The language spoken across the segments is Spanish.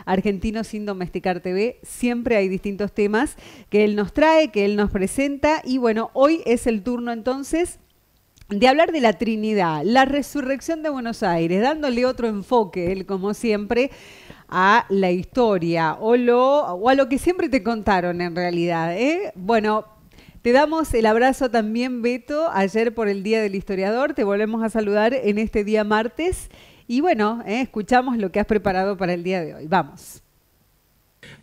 Argentinos sin Domesticar TV. Siempre hay distintos temas que él nos trae, que él nos presenta. Y bueno, hoy es el turno entonces de hablar de la Trinidad, la resurrección de Buenos Aires, dándole otro enfoque, él como siempre, a la historia o a lo que siempre te contaron en realidad, ¿eh? Bueno, te damos el abrazo también, Beto, ayer por el Día del Historiador, te volvemos a saludar en este día martes y bueno, escuchamos lo que has preparado para el día de hoy. Vamos.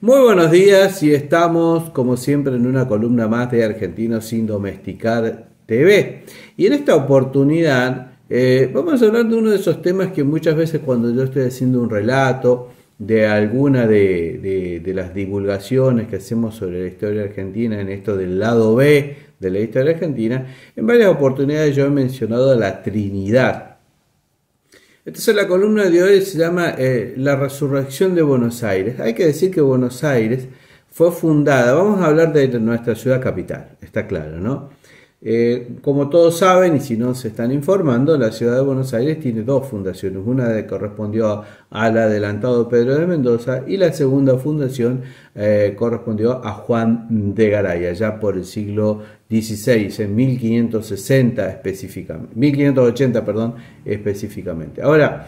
Muy buenos días y estamos como siempre en una columna más de Argentinos sin Domesticar TV. Y en esta oportunidad vamos a hablar de uno de esos temas que muchas veces cuando yo estoy haciendo un relato de alguna de las divulgaciones que hacemos sobre la historia argentina, en esto del lado B de la historia argentina, en varias oportunidades yo he mencionado la Trinidad. Entonces la columna de hoy se llama La resurrección de Buenos Aires. Hay que decir que Buenos Aires fue fundada, vamos a hablar de nuestra ciudad capital, está claro, ¿no? Como todos saben, y si no se están informando, la ciudad de Buenos Aires tiene dos fundaciones. Una que correspondió al adelantado Pedro de Mendoza y la segunda fundación correspondió a Juan de Garay, allá por el siglo XVI, en 1560 específicamente, 1580, perdón, específicamente. Ahora,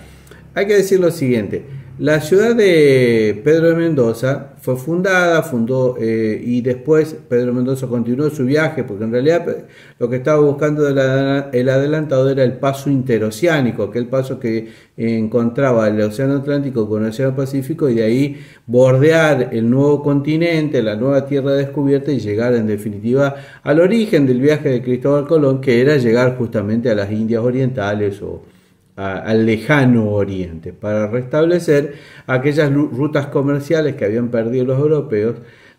hay que decir lo siguiente. La ciudad de Pedro de Mendoza fue fundó y después Pedro de Mendoza continuó su viaje, porque en realidad lo que estaba buscando el adelantado era el paso interoceánico, aquel paso que encontraba el Océano Atlántico con el Océano Pacífico y de ahí bordear el nuevo continente, la nueva tierra descubierta y llegar en definitiva al origen del viaje de Cristóbal Colón, que era llegar justamente a las Indias Orientales o al lejano oriente, para restablecer aquellas rutas comerciales que habían perdido los europeos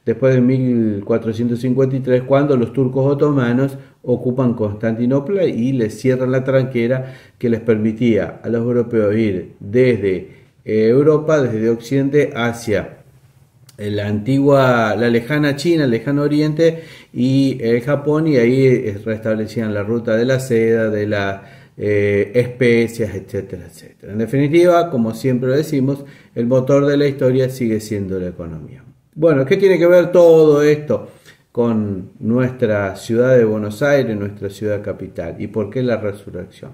después de 1453, cuando los turcos otomanos ocupan Constantinopla y les cierran la tranquera que les permitía a los europeos ir desde Europa, desde Occidente hacia la lejana China, el lejano oriente y Japón, y ahí restablecían la ruta de la seda, de la especias, etcétera, etcétera. En definitiva, como siempre decimos, el motor de la historia sigue siendo la economía. Bueno, ¿qué tiene que ver todo esto con nuestra ciudad de Buenos Aires, nuestra ciudad capital? ¿Y por qué la resurrección?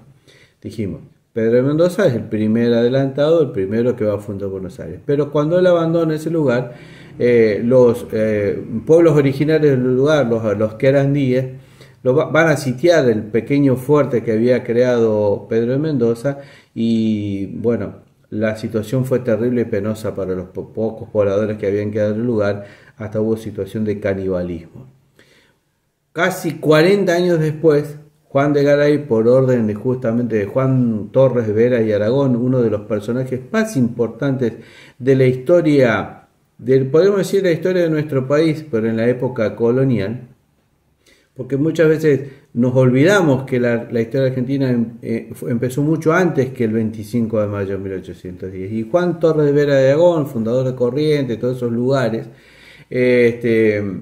Dijimos, Pedro de Mendoza es el primer adelantado, el primero que va a fundar Buenos Aires. Pero cuando él abandona ese lugar, los pueblos originarios del lugar, los querandíes, van a sitiar el pequeño fuerte que había creado Pedro de Mendoza y bueno, la situación fue terrible y penosa para los pocos pobladores que habían quedado en el lugar, hasta hubo situación de canibalismo. Casi 40 años después, Juan de Garay, por orden justamente de Juan Torres de Vera y Aragón, uno de los personajes más importantes de la historia, podemos decir la historia de nuestro país, pero en la época colonial, porque muchas veces nos olvidamos que la historia argentina empezó mucho antes que el 25 de mayo de 1810. Y Juan Torres de Vera de Aragón, fundador de Corrientes, todos esos lugares, le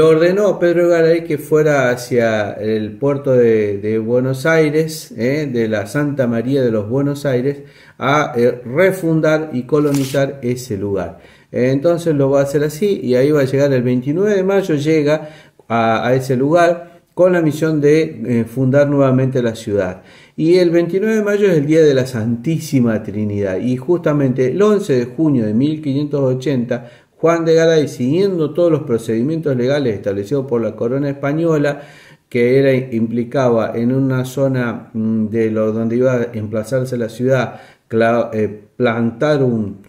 ordenó a Pedro de Garay que fuera hacia el puerto de Buenos Aires, de la Santa María de los Buenos Aires, a refundar y colonizar ese lugar. Entonces lo va a hacer así y ahí va a llegar el 29 de mayo, llega a ese lugar con la misión de fundar nuevamente la ciudad. Y el 29 de mayo es el día de la Santísima Trinidad y justamente el 11 de junio de 1580 Juan de Garay, siguiendo todos los procedimientos legales establecidos por la corona española, que implicaba en una zona donde iba a emplazarse la ciudad, plantar un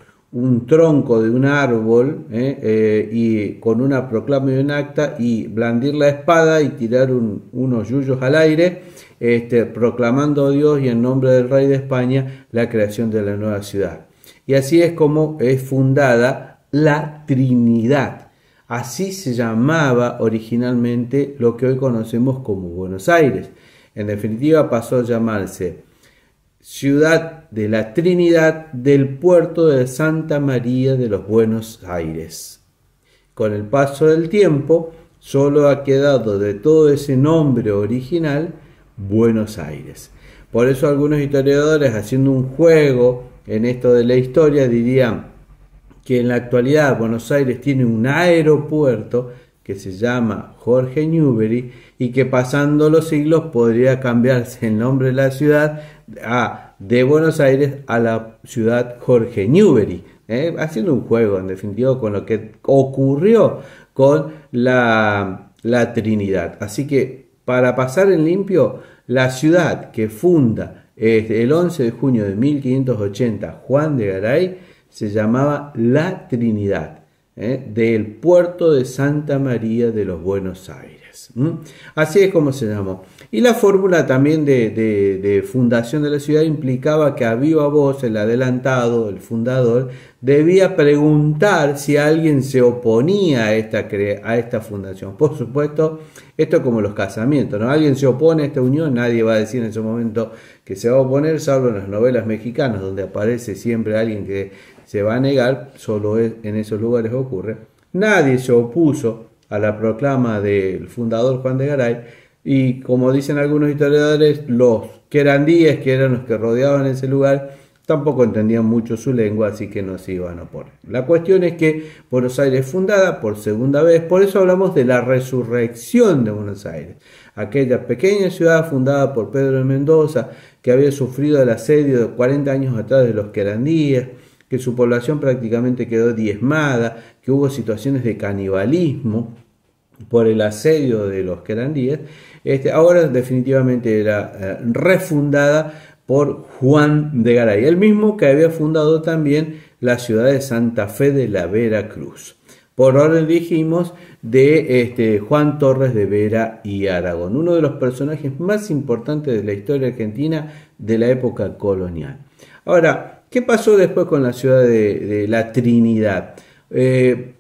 tronco de un árbol y con una proclama y un acta y blandir la espada y tirar unos yuyos al aire, proclamando a Dios y en nombre del rey de España la creación de la nueva ciudad. Y así es como es fundada la Trinidad. Así se llamaba originalmente lo que hoy conocemos como Buenos Aires. En definitiva pasó a llamarse Ciudad de la Trinidad del puerto de Santa María de los Buenos Aires. Con el paso del tiempo, solo ha quedado de todo ese nombre original Buenos Aires. Por eso algunos historiadores, haciendo un juego en esto de la historia, diría que en la actualidad Buenos Aires tiene un aeropuerto que se llama Jorge Newbery y que pasando los siglos podría cambiarse el nombre de la ciudad de Buenos Aires a la ciudad Jorge Newbery, haciendo un juego en definitiva con lo que ocurrió con la Trinidad. Así que para pasar en limpio, la ciudad que funda el 11 de junio de 1580 Juan de Garay se llamaba La Trinidad, del puerto de Santa María de los Buenos Aires. Así es como se llamó. Y la fórmula también de fundación de la ciudad implicaba que a viva voz el adelantado, el fundador, debía preguntar si alguien se oponía a esta fundación. Por supuesto, esto es como los casamientos, ¿no? Alguien se opone a esta unión, nadie va a decir en ese momento que se va a oponer, salvo en las novelas mexicanas, donde aparece siempre alguien que se va a negar, solo en esos lugares ocurre. Nadie se opuso a la proclama del fundador Juan de Garay, y como dicen algunos historiadores, los querandíes, que eran los que rodeaban ese lugar, tampoco entendían mucho su lengua, así que no se iban a oponer. La cuestión es que Buenos Aires es fundada por segunda vez, por eso hablamos de la resurrección de Buenos Aires, aquella pequeña ciudad fundada por Pedro de Mendoza, que había sufrido el asedio de 40 años atrás de los querandíes, que su población prácticamente quedó diezmada, que hubo situaciones de canibalismo por el asedio de los querandíes. Ahora definitivamente era refundada por Juan de Garay, el mismo que había fundado también la ciudad de Santa Fe de la Vera Cruz. Por orden dijimos de Juan Torres de Vera y Aragón, uno de los personajes más importantes de la historia argentina de la época colonial. Ahora, ¿qué pasó después con la ciudad de la Trinidad?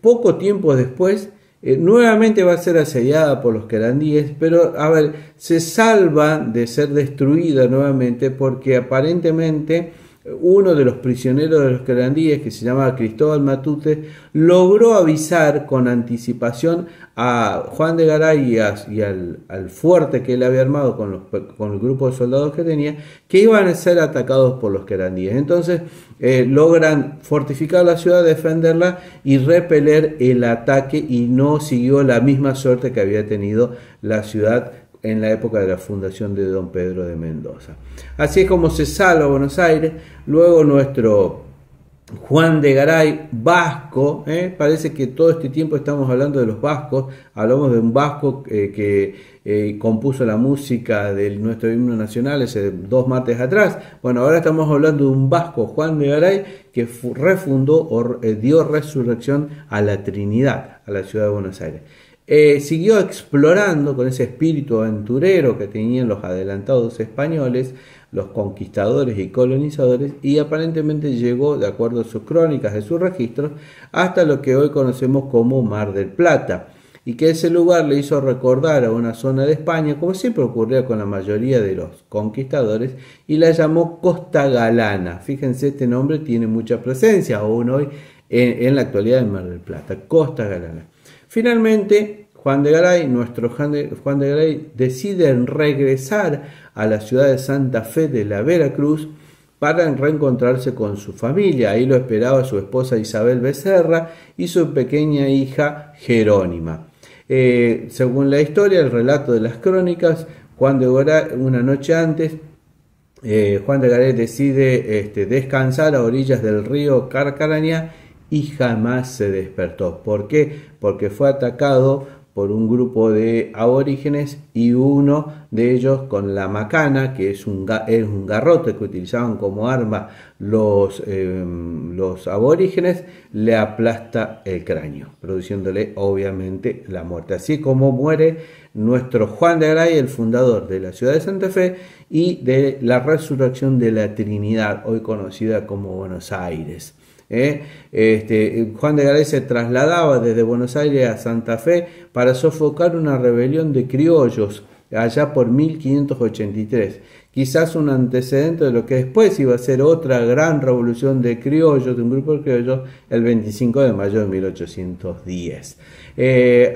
Poco tiempo después, nuevamente va a ser asediada por los querandíes, pero a ver, se salva de ser destruida nuevamente porque aparentemente uno de los prisioneros de los querandíes, que se llamaba Cristóbal Matute, logró avisar con anticipación a Juan de Garay y al fuerte que él había armado con el grupo de soldados que tenía, que iban a ser atacados por los querandíes. Entonces logran fortificar la ciudad, defenderla y repeler el ataque, y no siguió la misma suerte que había tenido la ciudad en la época de la fundación de don Pedro de Mendoza. Así es como se salva Buenos Aires. Luego nuestro Juan de Garay, vasco, parece que todo este tiempo estamos hablando de los vascos, hablamos de un vasco que compuso la música de nuestro himno nacional hace 2 martes atrás. Bueno, ahora estamos hablando de un vasco, Juan de Garay, que refundó o dio resurrección a la Trinidad, a la ciudad de Buenos Aires. Siguió explorando con ese espíritu aventurero que tenían los adelantados españoles, los conquistadores y colonizadores, y aparentemente llegó, de acuerdo a sus crónicas, de sus registros, hasta lo que hoy conocemos como Mar del Plata, y que ese lugar le hizo recordar a una zona de España, como siempre ocurría con la mayoría de los conquistadores, y la llamó Costa Galana. Fíjense, este nombre tiene mucha presencia aún hoy en la actualidad en Mar del Plata, Costa Galana. Finalmente, nuestro Juan de Garay, decide regresar a la ciudad de Santa Fe de la Vera Cruz para reencontrarse con su familia. Ahí lo esperaba su esposa Isabel Becerra y su pequeña hija Jerónima. Según la historia, el relato de las crónicas, Juan de Garay, una noche antes, Juan de Garay decide descansar a orillas del río Carcarañá y jamás se despertó. ¿Por qué? Porque fue atacado por un grupo de aborígenes, y uno de ellos con la macana, que es un garrote que utilizaban como arma los aborígenes, le aplasta el cráneo, produciéndole obviamente la muerte. Así como muere nuestro Juan de Garay, el fundador de la ciudad de Santa Fe y de la resurrección de la Trinidad, hoy conocida como Buenos Aires. Juan de Garay se trasladaba desde Buenos Aires a Santa Fe para sofocar una rebelión de criollos allá por 1583, quizás un antecedente de lo que después iba a ser otra gran revolución de criollos, de un grupo de criollos, el 25 de mayo de 1810.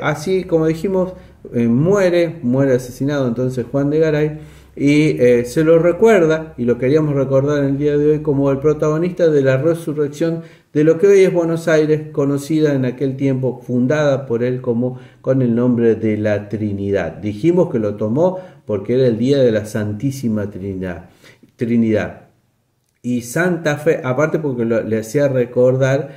Así como dijimos, muere asesinado entonces Juan de Garay, y se lo recuerda, y lo queríamos recordar en el día de hoy, como el protagonista de la resurrección de lo que hoy es Buenos Aires, conocida en aquel tiempo, fundada por él como con el nombre de la Trinidad. Dijimos que lo tomó porque era el día de la Santísima Trinidad. Y Santa Fe, aparte porque le hacía recordar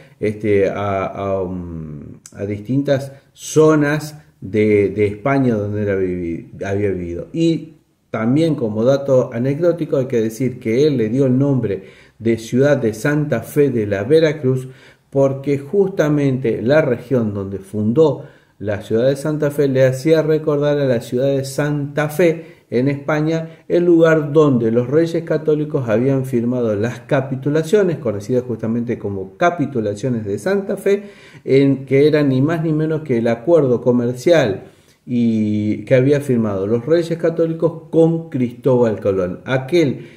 a distintas zonas de España donde había vivido. Y también como dato anecdótico hay que decir que él le dio el nombre de ciudad de Santa Fe de la Veracruz porque justamente la región donde fundó la ciudad de Santa Fe le hacía recordar a la ciudad de Santa Fe en España, el lugar donde los reyes católicos habían firmado las capitulaciones, conocidas justamente como capitulaciones de Santa Fe, que eran ni más ni menos que el acuerdo comercial y que había firmado los reyes católicos con Cristóbal Colón. Aquel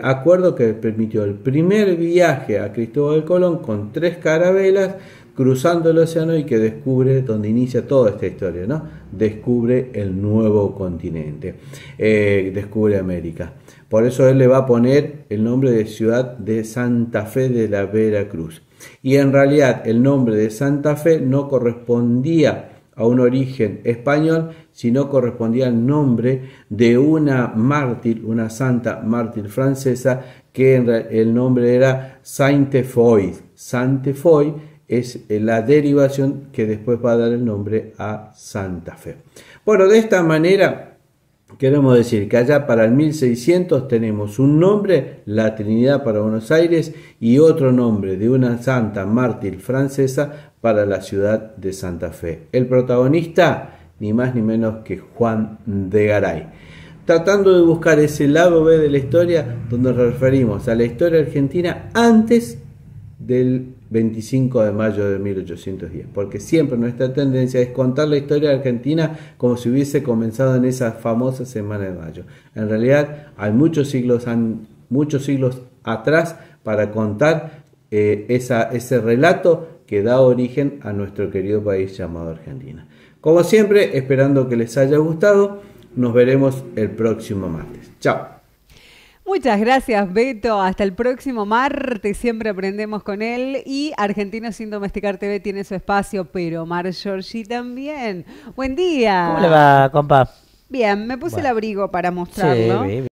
acuerdo que permitió el primer viaje a Cristóbal Colón con 3 carabelas cruzando el océano y que descubre, donde inicia toda esta historia, ¿no? Descubre el nuevo continente, descubre América. Por eso él le va a poner el nombre de ciudad de Santa Fe de la Veracruz. Y en realidad el nombre de Santa Fe no correspondía a un origen español, sino correspondía al nombre de una mártir, una santa mártir francesa, que el nombre era Sainte Foy. Sainte Foy es la derivación que después va a dar el nombre a Santa Fe. Bueno, de esta manera queremos decir que allá para el 1600 tenemos un nombre, la Trinidad para Buenos Aires, y otro nombre de una santa mártir francesa para la ciudad de Santa Fe. El protagonista, ni más ni menos que Juan de Garay. Tratando de buscar ese lado B de la historia, donde nos referimos a la historia argentina antes del 25 de mayo de 1810, porque siempre nuestra tendencia es contar la historia de Argentina como si hubiese comenzado en esa famosa semana de mayo. En realidad hay muchos siglos atrás para contar ese relato que da origen a nuestro querido país llamado Argentina. Como siempre, esperando que les haya gustado, nos veremos el próximo martes. Chao. Muchas gracias, Beto. Hasta el próximo martes. Siempre aprendemos con él. Y Argentinos sin Domesticar TV tiene su espacio, pero Mar Giorgi también. Buen día. ¿Cómo le va, compa? Bien, me puse el abrigo para mostrarlo. Sí,